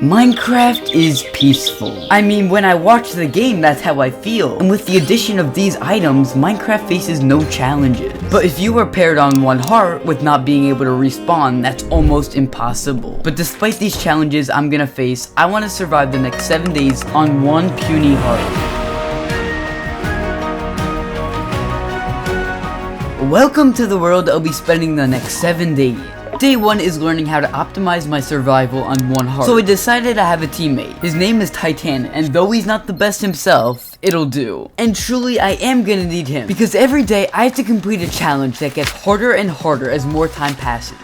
Minecraft is peaceful. I mean, when I watch the game, that's how I feel. And with the addition of these items, Minecraft faces no challenges. But if you are paired on one heart with not being able to respawn, that's almost impossible. But despite these challenges I'm gonna face, I want to survive the next 7 days on one puny heart. Welcome to the world I'll be spending the next 7 days. Day 1 is learning how to optimize my survival on one heart. So I decided to have a teammate. His name is Titan, and though he's not the best himself, it'll do. And truly, I am gonna need him, because every day I have to complete a challenge that gets harder and harder as more time passes.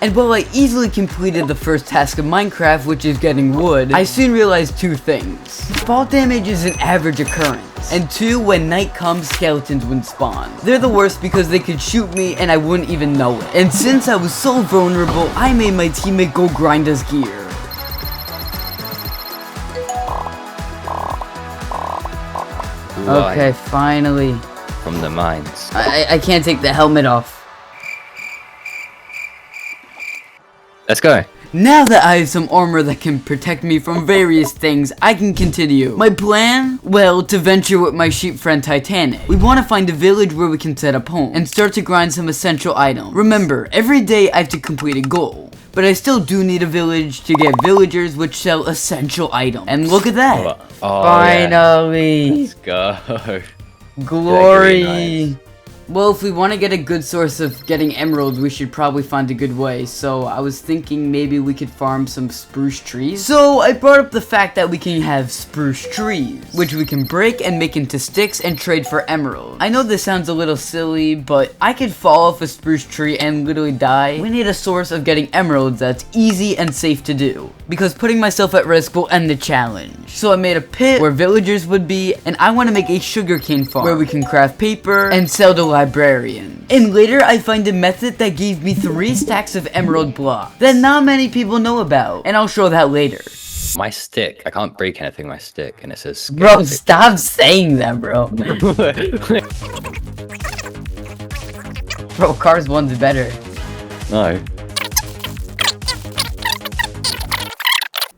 And while I easily completed the first task of Minecraft, which is getting wood, I soon realized two things. Fall damage is an average occurrence. And 2, when night comes, skeletons would spawn. They're the worst because they could shoot me and I wouldn't even know it. And since I was so vulnerable, I made my teammate go grind his gear. Okay, finally. From the mines. I can't take the helmet off. Let's go. Now that I have some armor that can protect me from various things, I can continue. My plan? Well, to venture with my sheep friend Titanic. We want to find a village where we can set up home and start to grind some essential items. Remember, every day I have to complete a goal. But I still do need a village to get villagers which sell essential items. And look at that. Finally. Yeah. Let's go. Glory. Nice. Well, if we want to get a good source of getting emeralds, we should probably find a good way. So I was thinking maybe we could farm some spruce trees. So I brought up the fact that we can have spruce trees, which we can break and make into sticks and trade for emeralds. I know this sounds a little silly, but I could fall off a spruce tree and literally die. We need a source of getting emeralds that's easy and safe to do, because putting myself at risk will end the challenge. So I made a pit where villagers would be, and I want to make a sugarcane farm where we can craft paper and sell to librarian. And later I find a method that gave me 3 stacks of emerald blocks that not many people know about, and I'll show that later. My stick. I can't break anything with my stick, and it says Bro, stop saying that, bro. Bro, Cars 1's better. No.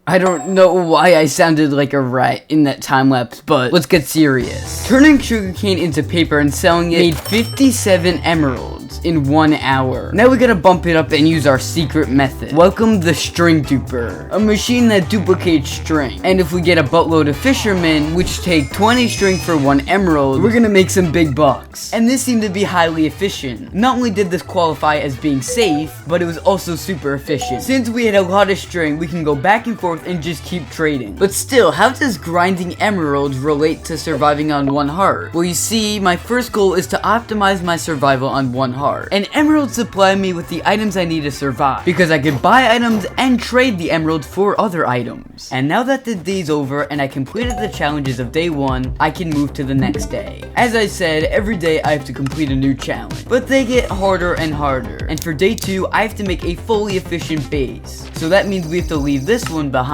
I don't know why I sounded like a rat in that time lapse, but let's get serious. Turning sugarcane into paper and selling it made 57 emeralds in 1 hour. Now we gotta bump it up and use our secret method. Welcome the string duper, a machine that duplicates string. And if we get a buttload of fishermen, which take 20 string for 1 emerald, we're gonna make some big bucks. And this seemed to be highly efficient. Not only did this qualify as being safe, but it was also super efficient. Since we had a lot of string, we can go back and forth and just keep trading. But still, how does grinding emeralds relate to surviving on one heart? Well, you see, my first goal is to optimize my survival on one heart. And emeralds supply me with the items I need to survive, because I could buy items and trade the emeralds for other items. And now that the day's over and I completed the challenges of day 1, I can move to the next day. As I said, every day I have to complete a new challenge, but they get harder and harder. And for day 2, I have to make a fully efficient base. So that means we have to leave this one behind.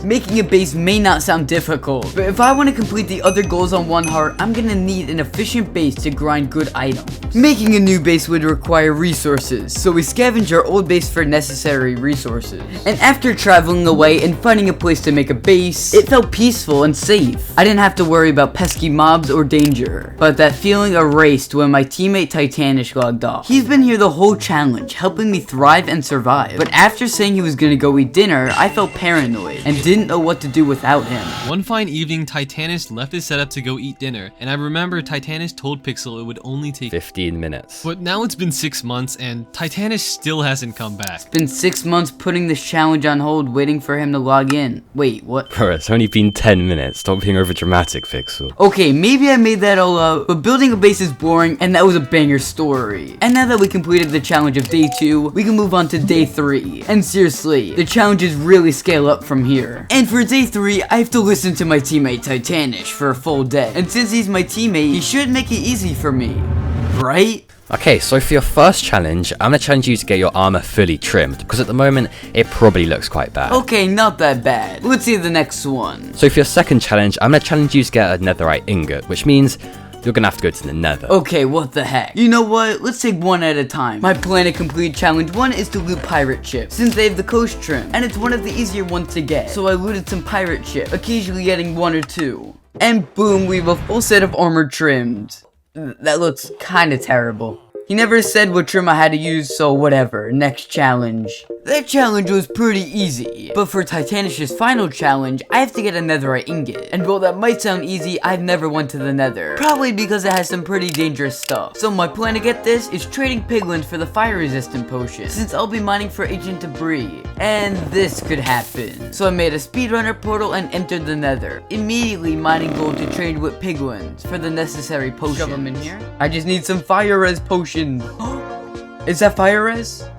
Making a base may not sound difficult, but if I want to complete the other goals on one heart, I'm gonna need an efficient base to grind good items. Making a new base would require resources, so we scavenge our old base for necessary resources. And after traveling away and finding a place to make a base, it felt peaceful and safe. I didn't have to worry about pesky mobs or danger, but that feeling erased when my teammate Titanic logged off. He's been here the whole challenge, helping me thrive and survive, but after saying he was gonna go eat dinner, I felt paranoid and didn't know what to do without him. One fine evening, Titanus left his setup to go eat dinner, and I remember Titanus told Pixel it would only take 15 minutes. But now it's been 6 months, and Titanus still hasn't come back. It's been 6 months putting this challenge on hold, waiting for him to log in. Wait, what? Bro, it's only been 10 minutes. Stop being over dramatic, Pixel. Okay, maybe I made that all up, but building a base is boring, and that was a banger story. And now that we completed the challenge of day 2, we can move on to day 3. And seriously, the challenges really scale up from here. And for day 3, I have to listen to my teammate Titanic for a full day. And since he's my teammate, he should make it easy for me. Right? Okay, so for your first challenge, I'm gonna challenge you to get your armor fully trimmed, because at the moment, it probably looks quite bad. Okay, not that bad. Let's see the next one. So for your second challenge, I'm gonna challenge you to get a netherite ingot, which means you're gonna have to go to the nether. Okay, what the heck? You know what? Let's take one at a time. My plan to complete challenge 1 is to loot pirate ships, since they have the coast trim, and it's one of the easier ones to get. So I looted some pirate ships, occasionally getting 1 or 2. And boom, we have a full set of armor trimmed. That looks kinda terrible. He never said what trim I had to use, so whatever. Next challenge. That challenge was pretty easy, but for Titanish's final challenge, I have to get a netherite ingot. And while that might sound easy, I've never went to the nether. Probably because it has some pretty dangerous stuff. So my plan to get this is trading piglins for the fire resistant potion, since I'll be mining for ancient debris. And this could happen. So I made a speedrunner portal and entered the nether, immediately mining gold to trade with piglins for the necessary potions. Shove them in here. I just need some fire res potions. Is that fire res?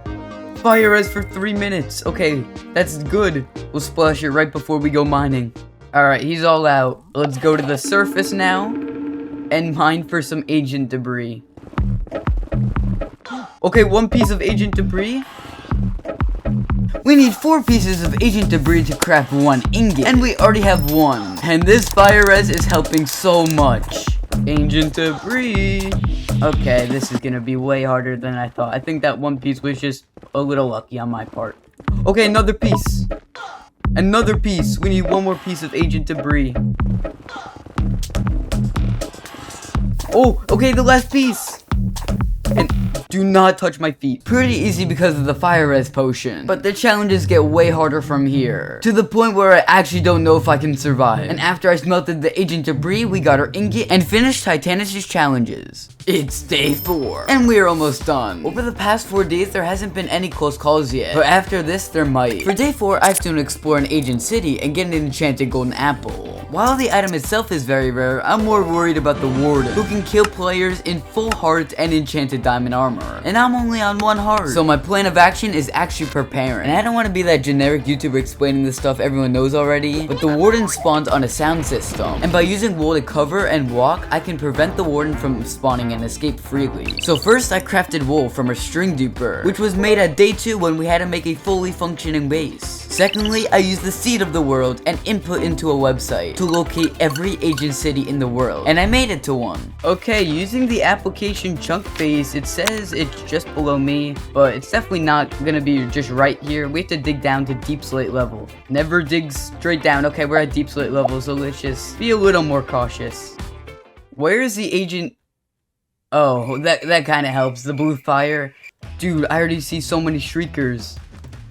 Fire res for 3 minutes. Okay, that's good. We'll splash it right before we go mining. Alright, he's all out. Let's go to the surface now and mine for some ancient debris. Okay, 1 piece of ancient debris. We need 4 pieces of ancient debris to craft 1 ingot, and we already have 1. And this fire res is helping so much. Ancient debris. Okay, this is gonna be way harder than I thought. I think that 1 piece was just a little lucky on my part. Okay, another piece. Another piece. We need 1 more piece of ancient debris. Oh, okay, the last piece. And do not touch my feet. Pretty easy because of the fire res potion, but the challenges get way harder from here, to the point where I actually don't know if I can survive. And after I smelted the ancient debris, we got our ingot and finished Titanish's challenges. It's day 4, and we are almost done. Over the past 4 days, there hasn't been any close calls yet, but after this, there might. For day 4, I have to explore an ancient city and get an enchanted golden apple. While the item itself is very rare, I'm more worried about the warden, who can kill players in full hearts and enchanted diamond armor. And I'm only on 1 heart. So my plan of action is actually preparing. And I don't want to be that generic YouTuber explaining the stuff everyone knows already, but the warden spawns on a sound system. And by using wool to cover and walk, I can prevent the warden from spawning and escape freely. So first I crafted wool from a string duper, which was made at day 2 when we had to make a fully functioning base. Secondly, I used the seed of the world and input into a website to locate every ancient city in the world, and I made it to 1. Okay, using the application chunk base, it says it's just below me, but it's definitely not gonna be just right here. We have to dig down to deep slate level. Never dig straight down. Okay, we're at deep slate level, so let's just be a little more cautious. Where is the agent? Oh, that kind of helps. The blue fire. Dude, I already see so many shriekers.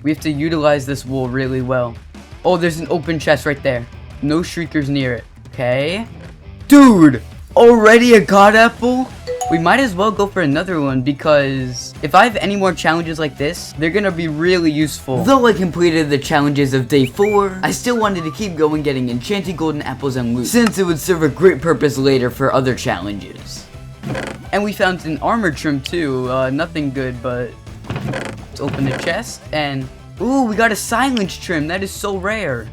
We have to utilize this wool really well. Oh, there's an open chest right there. No shriekers near it. Okay. Dude, already a god apple? We might as well go for another one, because if I have any more challenges like this, they're gonna be really useful. Though I completed the challenges of day 4, I still wanted to keep going getting enchanted golden apples and loot, since it would serve a great purpose later for other challenges. And we found an armor trim too. Nothing good, but let's open the chest and ooh, we got a silence trim. That is so rare.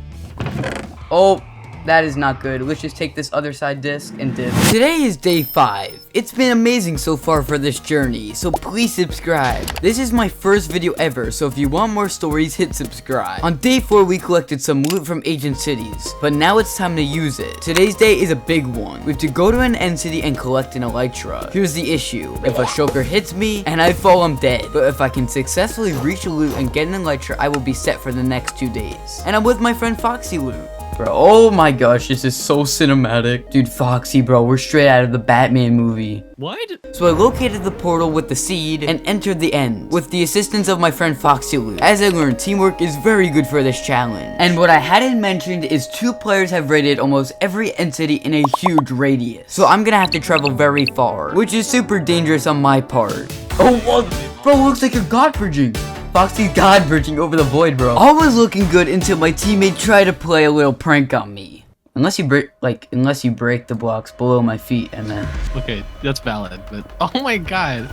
Oh, that is not good. Let's just take this other side disc and dip. Today is day 5. It's been amazing so far for this journey, so please subscribe. This is my first video ever, so if you want more stories, hit subscribe. On day 4, we collected some loot from ancient cities, but now it's time to use it. Today's day is a big one. We have to go to an end city and collect an elytra. Here's the issue. If a shulker hits me and I fall, I'm dead. But if I can successfully reach a loot and get an elytra, I will be set for the next 2 days. And I'm with my friend Foxy Loot. Bro, oh my gosh, this is so cinematic. Dude, Foxy, bro, we're straight out of the Batman movie. What? So I located the portal with the seed and entered the end with the assistance of my friend Foxy Loot. As I learned, teamwork is very good for this challenge. And what I hadn't mentioned is 2 players have raided almost every entity in a huge radius. So I'm gonna have to travel very far, which is super dangerous on my part. Oh, what? Bro, looks like you're god bridging. Foxy's god bridging over the void, bro. All was looking good until my teammate tried to play a little prank on me. Unless you break the blocks below my feet, and then. Okay, that's valid, but oh my god.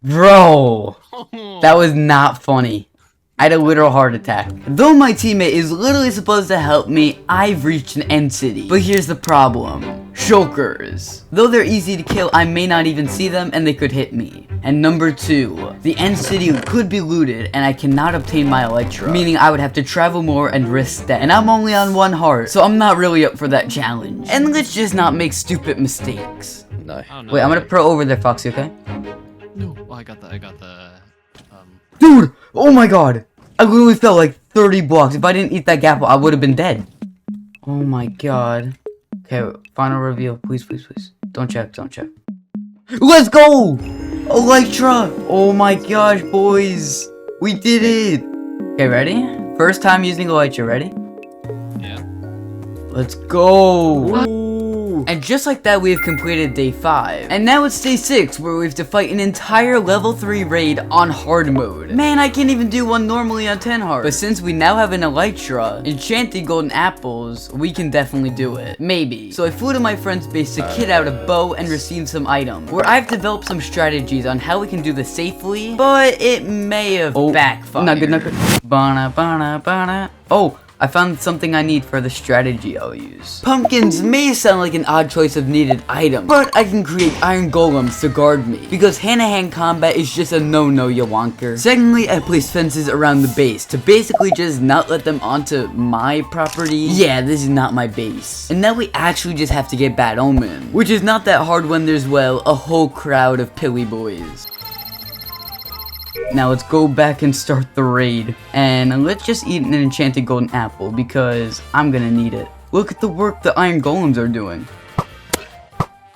Bro, that was not funny. I had a literal heart attack. Though my teammate is literally supposed to help me, I've reached an end city. But here's the problem. Shulkers. Though they're easy to kill, I may not even see them and they could hit me. And number 2, the end city could be looted and I cannot obtain my elytra, meaning I would have to travel more and risk that. And I'm only on 1 heart, so I'm not really up for that challenge. And let's just not make stupid mistakes. No. Wait, I'm gonna pro over there, Foxy, okay? No, oh, I got the, Dude! Oh my god! I literally fell like 30 blocks. If I didn't eat that gapple, I would have been dead. Oh my god. Okay, final reveal. Please, please, please. Don't check, don't check. Let's go! Elytra! Oh my gosh, boys. We did it! Okay, ready? First time using Elytra, ready? yeah. Let's go! And just like that, we have completed day 5. And now it's day 6, where we have to fight an entire level 3 raid on hard mode. Man, I can't even do one normally on 10 hard. But since we now have an elytra, enchanted golden apples, we can definitely do it. Maybe. So I flew to my friend's base to kit out a bow and receive some items, where I've developed some strategies on how we can do this safely, but it may have backfired. Not good, not good. Oh! I found something I need for the strategy I'll use. Pumpkins may sound like an odd choice of needed item, but I can create iron golems to guard me, because hand-to-hand combat is just a no-no, you wonker. Secondly, I place fences around the base to basically just not let them onto my property. Yeah, this is not my base. And now we actually just have to get Bad Omen, which is not that hard when there's, well, a whole crowd of pilly boys. Now let's go back and start the raid. And let's just eat an enchanted golden apple because I'm gonna need it. Look at the work the iron golems are doing.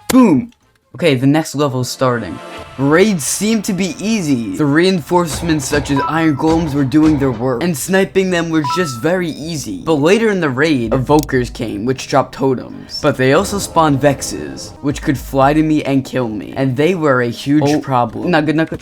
Boom! Okay, the next level is starting. Raids seem to be easy. The reinforcements such as iron golems were doing their work, and sniping them was just very easy. But later in the raid, evokers came, which dropped totems. But they also spawned vexes, which could fly to me and kill me. And they were a huge problem. Not good, not good.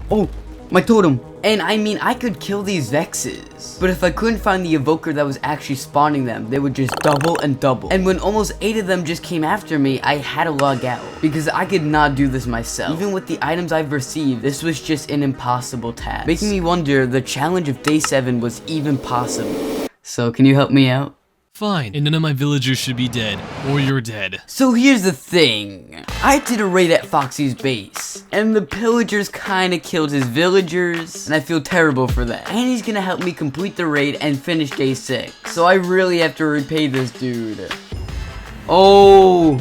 Oh! My totem! And I mean, I could kill these vexes, but if I couldn't find the evoker that was actually spawning them, they would just double and double. And when almost 8 of them just came after me, I had to log out, because I could not do this myself. Even with the items I've received, this was just an impossible task, making me wonder the challenge of day 7 was even possible. So can you help me out? Fine, and none of my villagers should be dead, or you're dead. So here's the thing. I did a raid at Foxy's base, and the pillagers kinda killed his villagers, and I feel terrible for that. And he's gonna help me complete the raid and finish day 6. So I really have to repay this dude. Oh,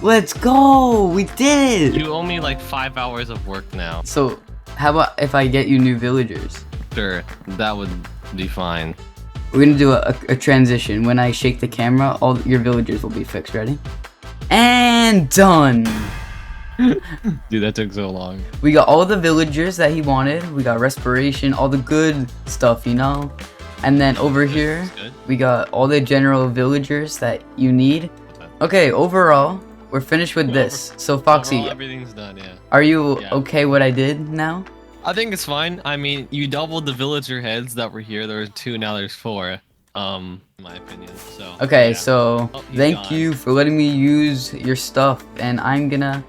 let's go, we did it. You owe me like 5 hours of work now. So how about if I get you new villagers? Sure, that would be fine. We're gonna do a transition. When I shake the camera, all your villagers will be fixed. Ready? And done! Dude, that took so long. We got all the villagers that he wanted. We got respiration, all the good stuff, you know? And then over here, we got all the general villagers that you need. Okay, overall, we're finished with this. So Foxy, overall, everything's done, yeah. Are you okay what I did now? I think it's fine. I mean, you doubled the villager heads that were here. There were 2, now there's 4. In my opinion. So. Okay, yeah. so thank you for letting me use your stuff, and I'm gonna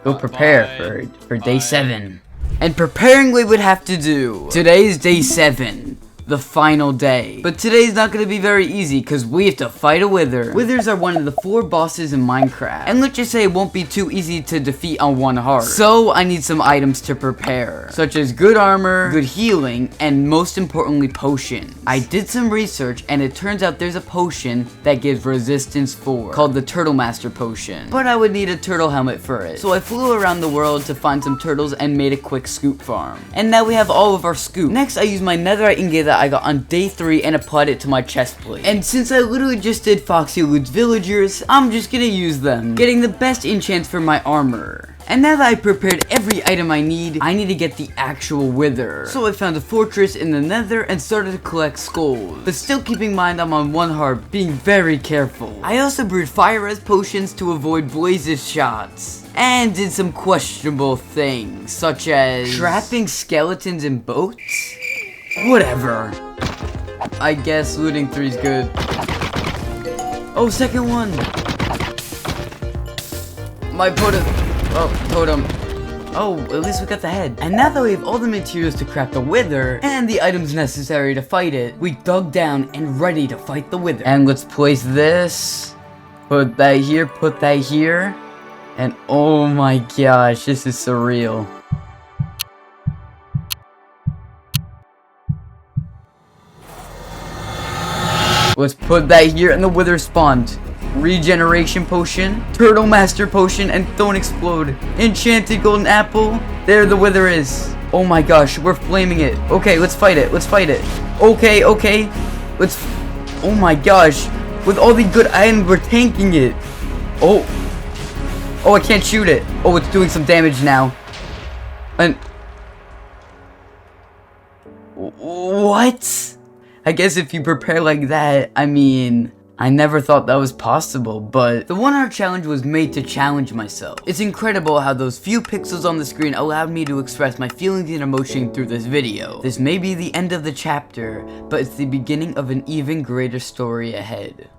go prepare for day 7. And preparing we would have to do. Today's day 7. The final day. But today's not gonna be very easy because we have to fight a wither. Withers are one of the 4 bosses in Minecraft, and let's just say it won't be too easy to defeat on 1 heart. So I need some items to prepare, such as good armor, good healing, and most importantly potions. I did some research and it turns out there's a potion that gives resistance 4 called the Turtle Master potion, but I would need a turtle helmet for it. So I flew around the world to find some turtles and made a quick scoop farm. And now we have all of our scoop. Next I used my netherite ingot that I got on day 3 and applied it to my chest plate. And since I literally just did Foxy Eludes villagers, I'm just gonna use them, getting the best enchants for my armor. And now that I prepared every item I need to get the actual wither. So I found a fortress in the nether and started to collect skulls, but still keeping in mind I'm on 1 heart, being very careful. I also brewed fire res potions to avoid blazes shots, and did some questionable things, such as trapping skeletons in boats? Whatever. I guess looting 3 is good. Oh, second one! My totem. Oh, totem. Oh, at least we got the head. And now that we have all the materials to craft the wither and the items necessary to fight it, we dug down and ready to fight the wither. And let's place this, put that here, and oh my gosh, this is surreal. Let's put that here, and the wither spawned. Regeneration potion, turtle master potion, and don't explode. Enchanted golden apple. There the wither is. Oh my gosh, we're flaming it. Okay, let's fight it. Okay. Let's. Oh my gosh. With all the good items, we're tanking it. Oh, I can't shoot it. Oh, it's doing some damage now. And. What? I guess if you prepare like that, I mean, I never thought that was possible, but the 1 hour challenge was made to challenge myself. It's incredible how those few pixels on the screen allowed me to express my feelings and emotion through this video. This may be the end of the chapter, but it's the beginning of an even greater story ahead.